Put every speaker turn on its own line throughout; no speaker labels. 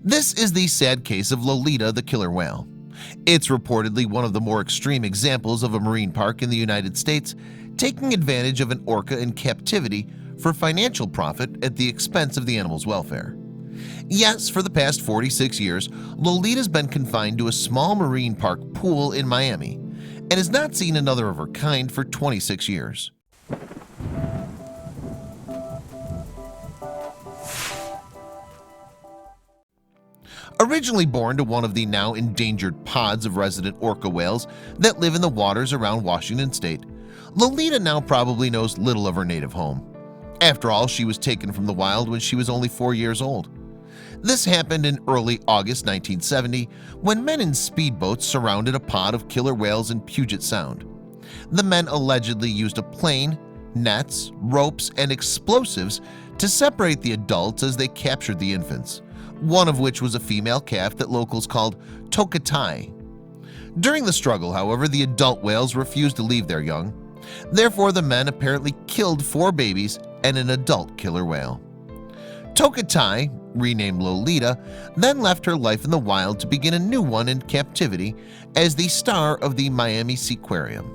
This is the sad case of Lolita the killer whale. It's reportedly one of the more extreme examples of a marine park in the United States taking advantage of an orca in captivity for financial profit at the expense of the animal's welfare. Yes, for the past 46 years, Lolita's been confined to a small marine park pool in Miami and has not seen another of her kind for 26 years. Originally born to one of the now endangered pods of resident orca whales that live in the waters around Washington state, Lolita now probably knows little of her native home. After all, she was taken from the wild when she was only 4 years old. This happened in early August 1970 when men in speedboats surrounded a pod of killer whales in Puget Sound. The men allegedly used a plane, nets, ropes, and explosives to separate the adults as they captured the infants, one of which was a female calf that locals called Tokatai. During the struggle, however, the adult whales refused to leave their young. Therefore, the men apparently killed 4 babies and an adult killer whale. Tokatai, renamed Lolita, then left her life in the wild to begin a new one in captivity as the star of the Miami Seaquarium.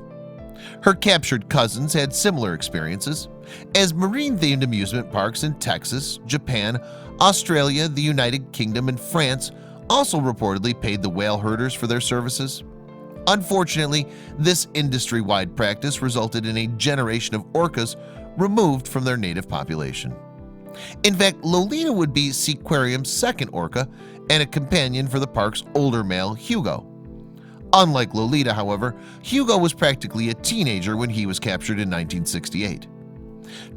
Her captured cousins had similar experiences, as marine-themed amusement parks in Texas, Japan, Australia, the United Kingdom, and France also reportedly paid the whale herders for their services. Unfortunately, this industry-wide practice resulted in a generation of orcas removed from their native population. In fact, Lolita would be Seaquarium's second orca and a companion for the park's older male, Hugo. Unlike Lolita, however, Hugo was practically a teenager when he was captured in 1968.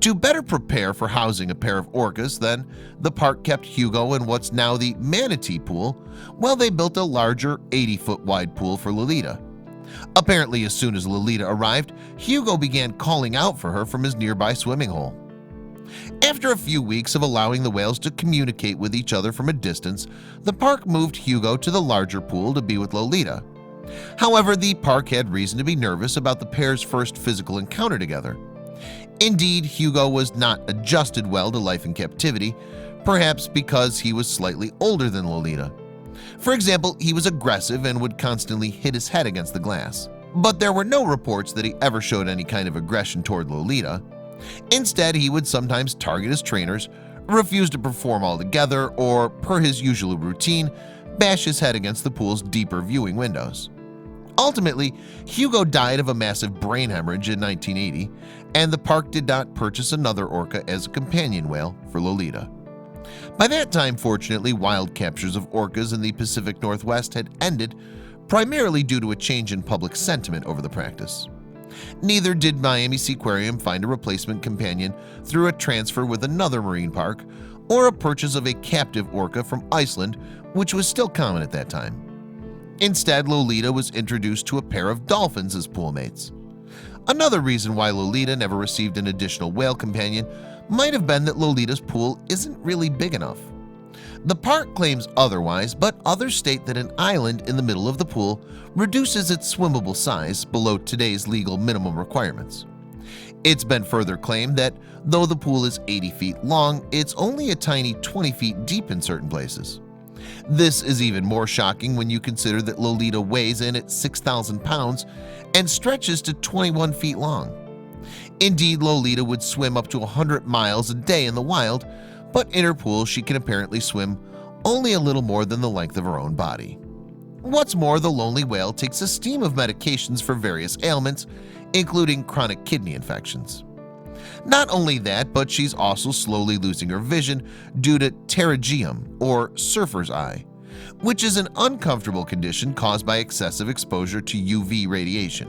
To better prepare for housing a pair of orcas, then, the park kept Hugo in what's now the manatee pool while they built a larger 80-foot wide pool for Lolita. Apparently, as soon as Lolita arrived, Hugo began calling out for her from his nearby swimming hole. After a few weeks of allowing the whales to communicate with each other from a distance, the park moved Hugo to the larger pool to be with Lolita. However, the park had reason to be nervous about the pair's first physical encounter together. Indeed, Hugo was not adjusted well to life in captivity, perhaps because he was slightly older than Lolita. For example, he was aggressive and would constantly hit his head against the glass. But there were no reports that he ever showed any kind of aggression toward Lolita. Instead, he would sometimes target his trainers, refuse to perform altogether, or, per his usual routine, bash his head against the pool's deeper viewing windows. Ultimately, Hugo died of a massive brain hemorrhage in 1980, and the park did not purchase another orca as a companion whale for Lolita. By that time, fortunately, wild captures of orcas in the Pacific Northwest had ended, primarily due to a change in public sentiment over the practice. Neither did Miami Seaquarium find a replacement companion through a transfer with another marine park or a purchase of a captive orca from Iceland, which was still common at that time. Instead, Lolita was introduced to a pair of dolphins as poolmates. Another reason why Lolita never received an additional whale companion might have been that Lolita's pool isn't really big enough. The park claims otherwise, but others state that an island in the middle of the pool reduces its swimmable size below today's legal minimum requirements. It's been further claimed that though the pool is 80 feet long, it's only a tiny 20 feet deep in certain places. This is even more shocking when you consider that Lolita weighs in at 6,000 pounds and stretches to 21 feet long. Indeed, Lolita would swim up to 100 miles a day in the wild, but in her pool she can apparently swim only a little more than the length of her own body. What's more, the lonely whale takes a steam of medications for various ailments, including chronic kidney infections. Not only that, but she's also slowly losing her vision due to pterygium, or surfer's eye, which is an uncomfortable condition caused by excessive exposure to UV radiation.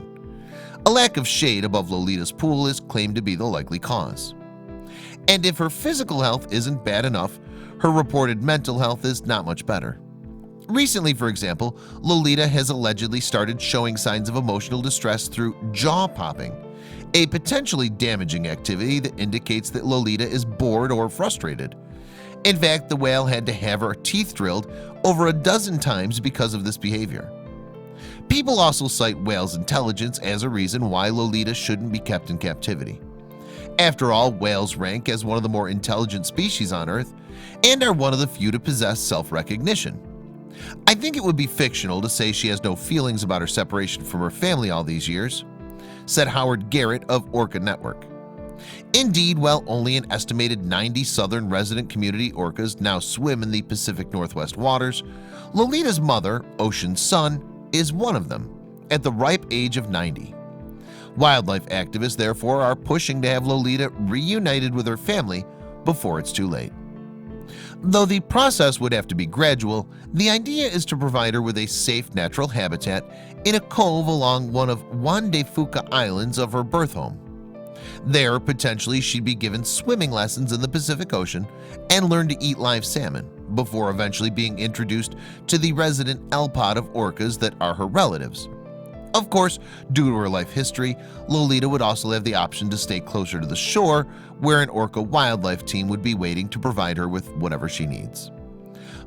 A lack of shade above Lolita's pool is claimed to be the likely cause. And if her physical health isn't bad enough, her reported mental health is not much better. Recently, for example, Lolita has allegedly started showing signs of emotional distress through jaw popping, a potentially damaging activity that indicates that Lolita is bored or frustrated. In fact, the whale had to have her teeth drilled over a dozen times because of this behavior. People also cite whales' intelligence as a reason why Lolita shouldn't be kept in captivity. After all, whales rank as one of the more intelligent species on Earth and are one of the few to possess self-recognition. I think it would be fictional to say she has no feelings about her separation from her family all these years, said Howard Garrett of Orca Network. Indeed, while only an estimated 90 southern resident community orcas now swim in the Pacific Northwest waters, Lolita's mother, Ocean's son, is one of them at the ripe age of 90. Wildlife activists therefore are pushing to have Lolita reunited with her family before it's too late. Though the process would have to be gradual, the idea is to provide her with a safe natural habitat in a cove along one of Juan de Fuca Islands of her birth home. There, potentially, she'd be given swimming lessons in the Pacific Ocean and learn to eat live salmon, before eventually being introduced to the resident L-pod of orcas that are her relatives. Of course, due to her life history, Lolita would also have the option to stay closer to the shore, where an orca wildlife team would be waiting to provide her with whatever she needs.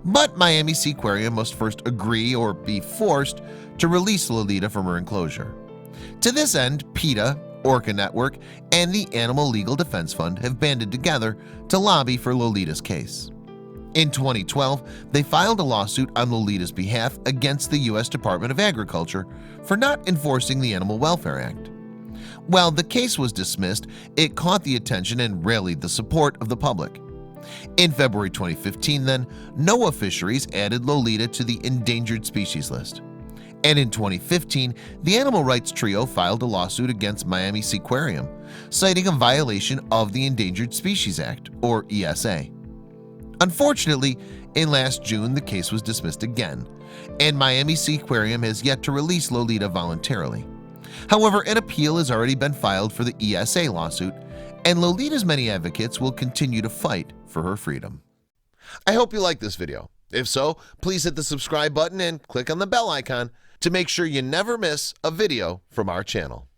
But Miami Seaquarium must first agree or be forced to release Lolita from her enclosure. To this end, PETA, Orca Network, and the Animal Legal Defense Fund have banded together to lobby for Lolita's case. In 2012, they filed a lawsuit on Lolita's behalf against the U.S. Department of Agriculture for not enforcing the Animal Welfare Act. While the case was dismissed, it caught the attention and rallied the support of the public. In February 2015, then, NOAA Fisheries added Lolita to the endangered species list. And in 2015, the Animal Rights Trio filed a lawsuit against Miami Seaquarium, citing a violation of the Endangered Species Act, or ESA. Unfortunately, in last June, the case was dismissed again, and Miami Seaquarium has yet to release Lolita voluntarily. However, an appeal has already been filed for the ESA lawsuit, and Lolita's many advocates will continue to fight for her freedom. I hope you liked this video. If so, please hit the subscribe button and click on the bell icon to make sure you never miss a video from our channel.